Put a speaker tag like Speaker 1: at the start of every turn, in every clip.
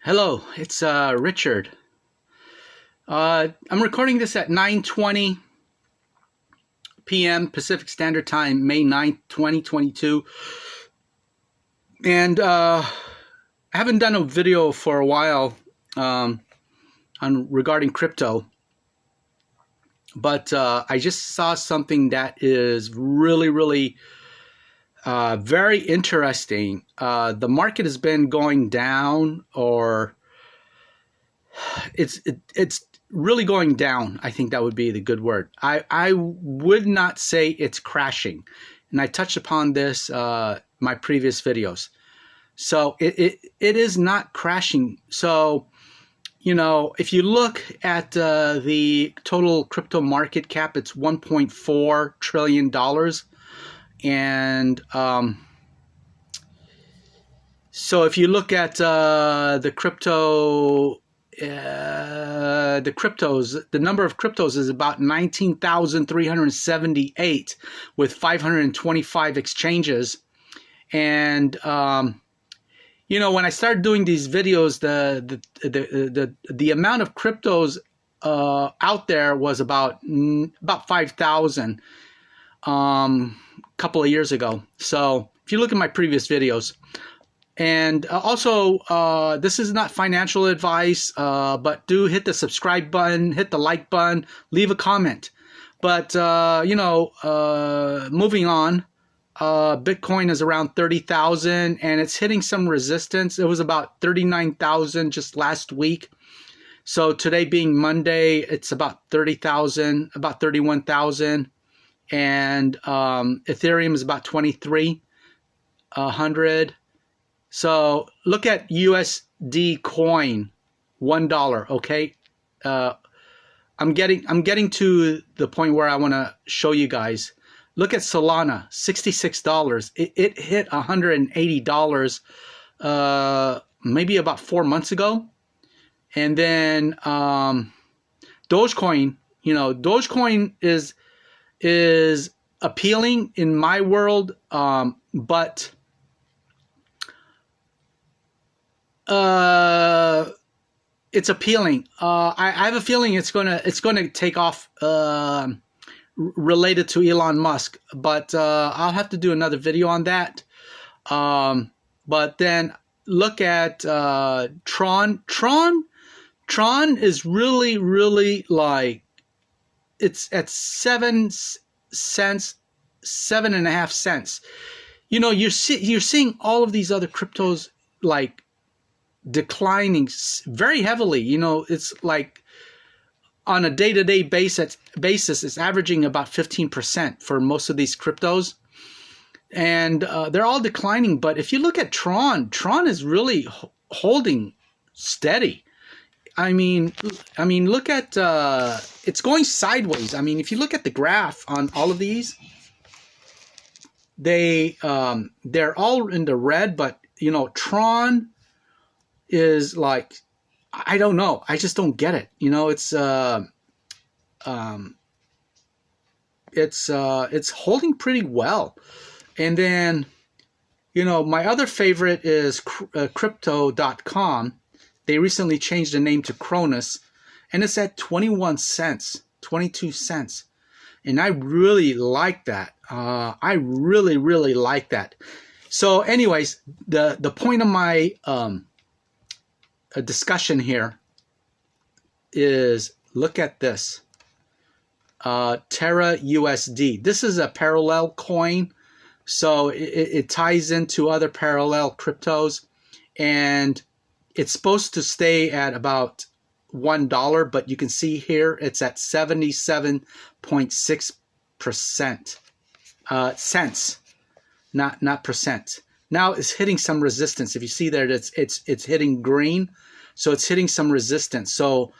Speaker 1: Hello, it's Richard. I'm recording this at 9:20 p.m. Pacific Standard Time, May 9th, 2022. And I haven't done a video for a while regarding crypto. But I just saw something that is really very interesting. The market has been going down, or it's really going down. I think that would be the good word. I would not say it's crashing, and I touched upon this my previous videos. So it is not crashing. So, you know, if you look at the total crypto market cap, it's $1.4 trillion. And so if you look at the cryptos, the number of cryptos is about 19,378 with 525 exchanges. And you know, when I started doing these videos, the amount of cryptos out there was about 5,000 couple of years ago. So if you look at my previous videos, and also this is not financial advice, but do hit the subscribe button, hit the like button, leave a comment. But you know, moving on, Bitcoin is around 30,000 and it's hitting some resistance. It was about 39,000 just last week. So today being Monday, it's about 30,000, about 31,000. And Ethereum is about 2,300. So look at USD coin, $1. Okay, I'm getting to the point where I want to show you guys. Look at Solana, $66. It hit $180 maybe about 4 months ago. And then Dogecoin, you know, Dogecoin is appealing in my world, but it's appealing. I have a feeling it's gonna take off related to Elon Musk, but I'll have to do another video on that. But then look at Tron. Tron is really like, it's at 7 cents, 7.5 cents. You know, you're seeing all of these other cryptos like declining very heavily. You know, it's like on a day-to-day basis, it's averaging about 15% for most of these cryptos, and they're all declining. But if you look at Tron is really holding steady. I mean, look at it's going sideways. I mean, if you look at the graph on all of these, they're all in the red. But you know, Tron is like, I don't know. I just don't get it. You know, it's holding pretty well. And then, you know, my other favorite is crypto.com. They recently changed the name to Cronus, and it's at 21 cents, 22 cents. And I really like that. I really like that. So anyways, the point of my discussion here is, look at this. Terra USD. This is a parallel coin. So it ties into other parallel cryptos, and it's supposed to stay at about $1, but you can see here it's at 77.6% cents, not percent. Now it's hitting some resistance. If you see there, it's hitting green, so it's hitting some resistance. So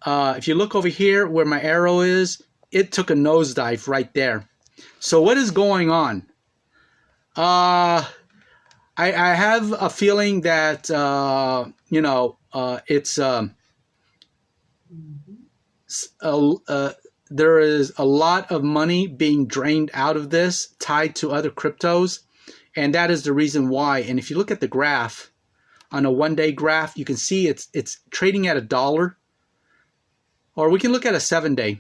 Speaker 1: if you look over here where my arrow is, it took a nosedive right there. So what is going on? I have a feeling that you know, it's there is a lot of money being drained out of this, tied to other cryptos, and that is the reason why. And if you look at the graph on a 1-day graph, you can see it's trading at $1. Or we can look at a 7-day.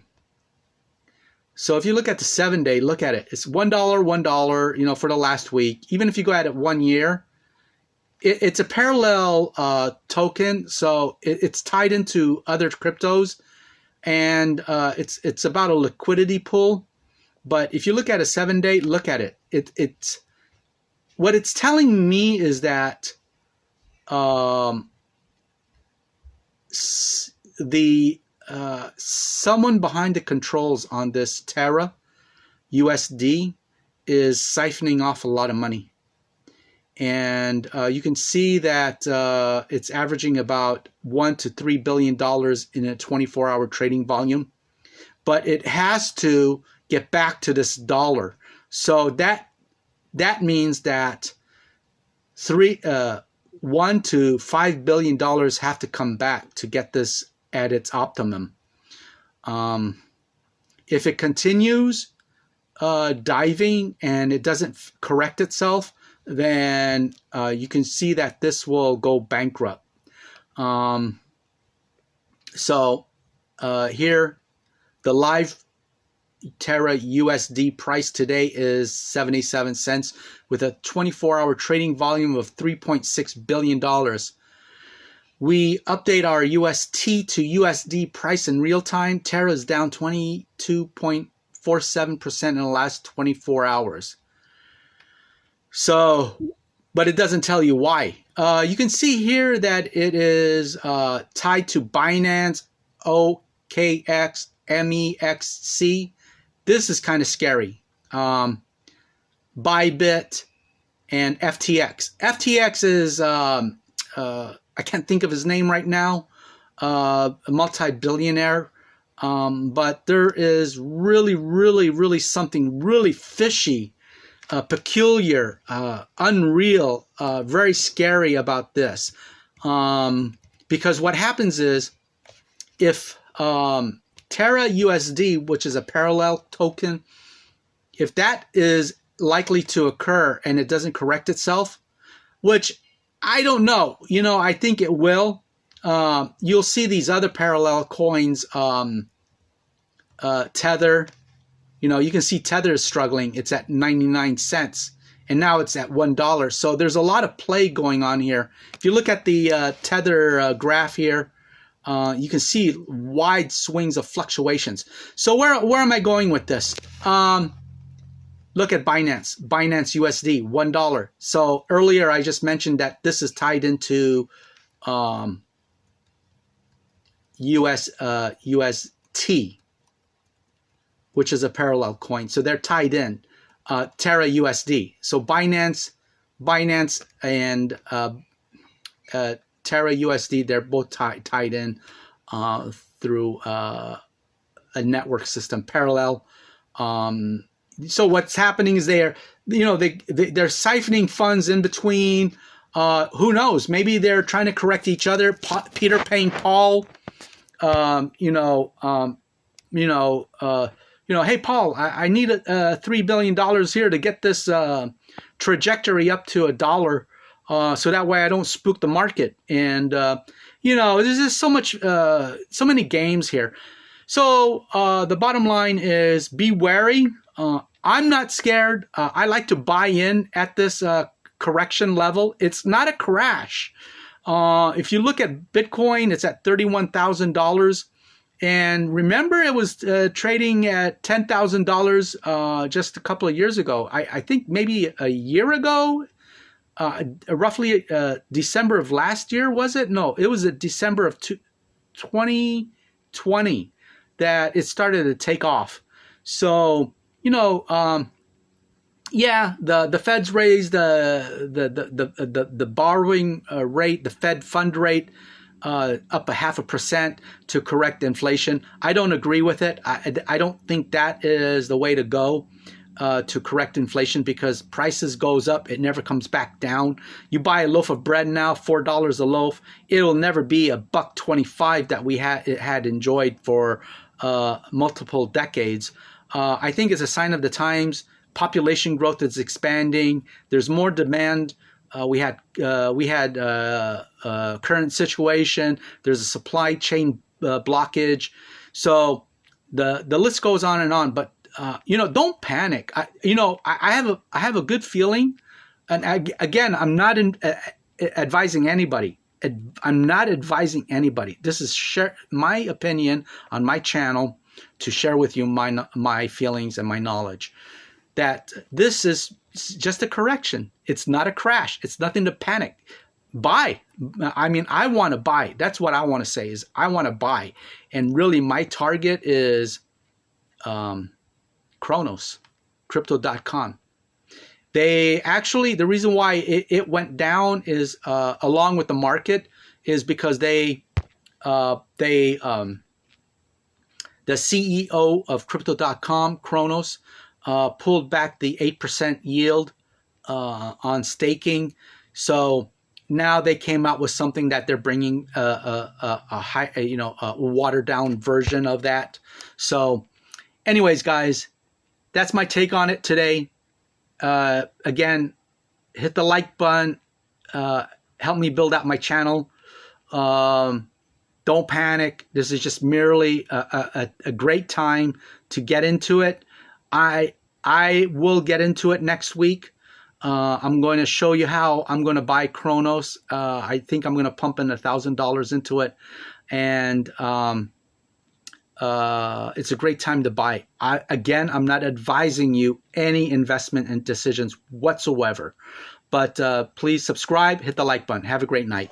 Speaker 1: So if you look at the 7-day, look at it. It's $1, $1, you know, for the last week. Even if you go at it 1 year, it's a parallel token. So it's tied into other cryptos, and it's about a liquidity pool. But if you look at a 7-day, look at it. It's what it's telling me is that someone behind the controls on this Terra USD is siphoning off a lot of money. And you can see that it's averaging about $1 to $3 billion in a 24-hour trading volume. But it has to get back to this dollar. So that means that $1 to $5 billion have to come back to get this at its optimum. If it continues diving and it doesn't correct itself, then you can see that this will go bankrupt. So here, the live Terra USD price today is 77 cents with a 24-hour trading volume of $3.6 billion. We update our UST to USD price in real time. Terra is down 22.47% in the last 24 hours. So, but it doesn't tell you why. You can see here that it is tied to Binance, OKX, MEXC. This is kind of scary. Bybit and FTX. FTX is, I can't think of his name right now, a multi-billionaire. But there is really something really fishy, peculiar, unreal, very scary about this. Because what happens is if Terra USD, which is a parallel token, if that is likely to occur and it doesn't correct itself, which I don't know, you know, I think it will. You'll see these other parallel coins, Tether. You know, you can see Tether is struggling. It's at 99 cents, and now it's at $1. So there's a lot of play going on here. If you look at the Tether graph here, you can see wide swings of fluctuations. So where am I going with this? Look at Binance USD, $1. So earlier I just mentioned that this is tied into UST, which is a parallel coin. So they're tied in. Terra USD. So Binance and Terra USD, they're both tied in through a network system, parallel. So what's happening is they're siphoning funds in between. Who knows? Maybe they're trying to correct each other. Peter paying Paul. Hey Paul, I need $3 billion here to get this trajectory up to $1. So that way I don't spook the market. And, there's just so many games here. So the bottom line is be wary. I'm not scared. I like to buy in at this correction level. It's not a crash. If you look at Bitcoin, it's at $31,000. And remember, it was trading at $10,000 just a couple of years ago. I think maybe a year ago. Roughly December of last year, was it? No, it was December of 2020 that it started to take off. So, the Feds raised the borrowing rate, the Fed fund rate, up 0.5% to correct inflation. I don't agree with it. I don't think that is the way to go. To correct inflation, because prices goes up, it never comes back down. You buy a loaf of bread now, $4 a loaf. It'll never be $1.25 that we had enjoyed for multiple decades. I think it's a sign of the times. Population growth is expanding. There's more demand current situation. There's a supply chain blockage. So the list goes on and on. But don't panic. I have a good feeling. And again, I'm not advising anybody. I'm not advising anybody. This is my opinion on my channel to share with you my feelings and my knowledge. That this is just a correction. It's not a crash. It's nothing to panic. Buy. I mean, I want to buy. That's what I want to say is I want to buy. And really my target is Chronos, crypto.com. They actually, the reason why it went down is along with the market is because the CEO of crypto.com, Chronos, pulled back the 8% yield on staking. So now they came out with something that they're bringing a watered down version of that. So anyways, guys, that's my take on it today. Again, hit the like button, help me build out my channel. Don't panic. This is just merely a great time to get into it. I will get into it next week. I'm going to show you how I'm going to buy Chronos. I think I'm going to pump in $1,000 into it. And it's a great time to buy. Again, I'm not advising you any investment and decisions whatsoever. But please subscribe, hit the like button. Have a great night.